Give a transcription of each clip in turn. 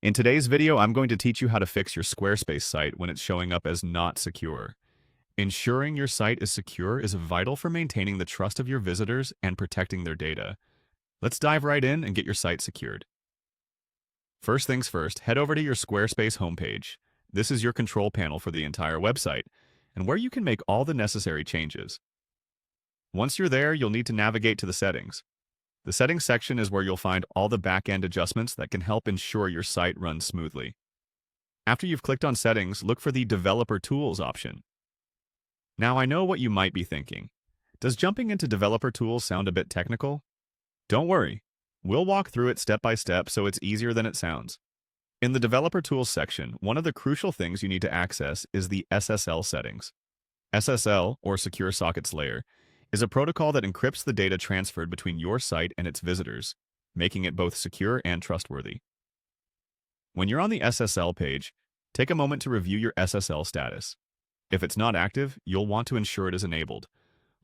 In today's video, I'm going to teach you how to fix your Squarespace site when it's showing up as not secure. Ensuring your site is secure is vital for maintaining the trust of your visitors and protecting their data. Let's dive right in and get your site secured. First things first, head over to your Squarespace homepage. This is your control panel for the entire website, and where you can make all the necessary changes. Once you're there, you'll need to navigate to the settings. The settings section is where you'll find all the back-end adjustments that can help ensure your site runs smoothly. After you've clicked on settings, look for the Developer Tools option. Now I know what you might be thinking. Does jumping into Developer Tools sound a bit technical? Don't worry. We'll walk through it step by step so it's easier than it sounds. In the Developer Tools section, one of the crucial things you need to access is the SSL settings. SSL, or Secure Sockets Layer, is a protocol that encrypts the data transferred between your site and its visitors, making it both secure and trustworthy. When you're on the SSL page, take a moment to review your SSL status. If it's not active, you'll want to ensure it is enabled.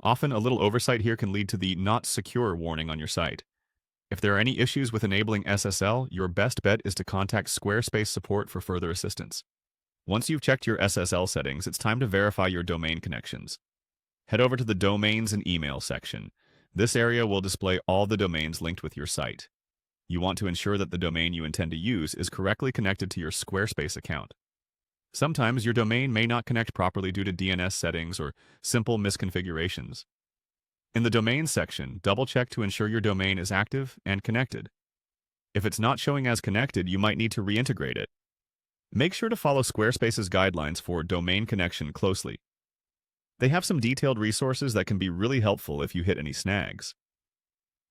Often, a little oversight here can lead to the Not Secure warning on your site. If there are any issues with enabling SSL, your best bet is to contact Squarespace support for further assistance. Once you've checked your SSL settings, it's time to verify your domain connections. Head over to the Domains and Email section. This area will display all the domains linked with your site. You want to ensure that the domain you intend to use is correctly connected to your Squarespace account. Sometimes your domain may not connect properly due to DNS settings or simple misconfigurations. In the Domains section, double-check to ensure your domain is active and connected. If it's not showing as connected, you might need to reintegrate it. Make sure to follow Squarespace's guidelines for domain connection closely. They have some detailed resources that can be really helpful if you hit any snags.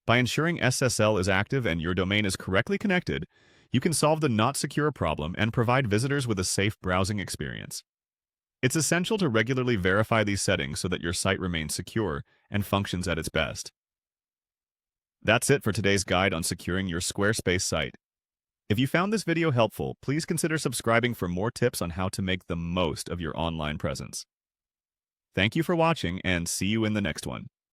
By ensuring SSL is active and your domain is correctly connected, you can solve the not secure problem and provide visitors with a safe browsing experience. It's essential to regularly verify these settings so that your site remains secure and functions at its best. That's it for today's guide on securing your Squarespace site. If you found this video helpful, please consider subscribing for more tips on how to make the most of your online presence. Thank you for watching, and see you in the next one.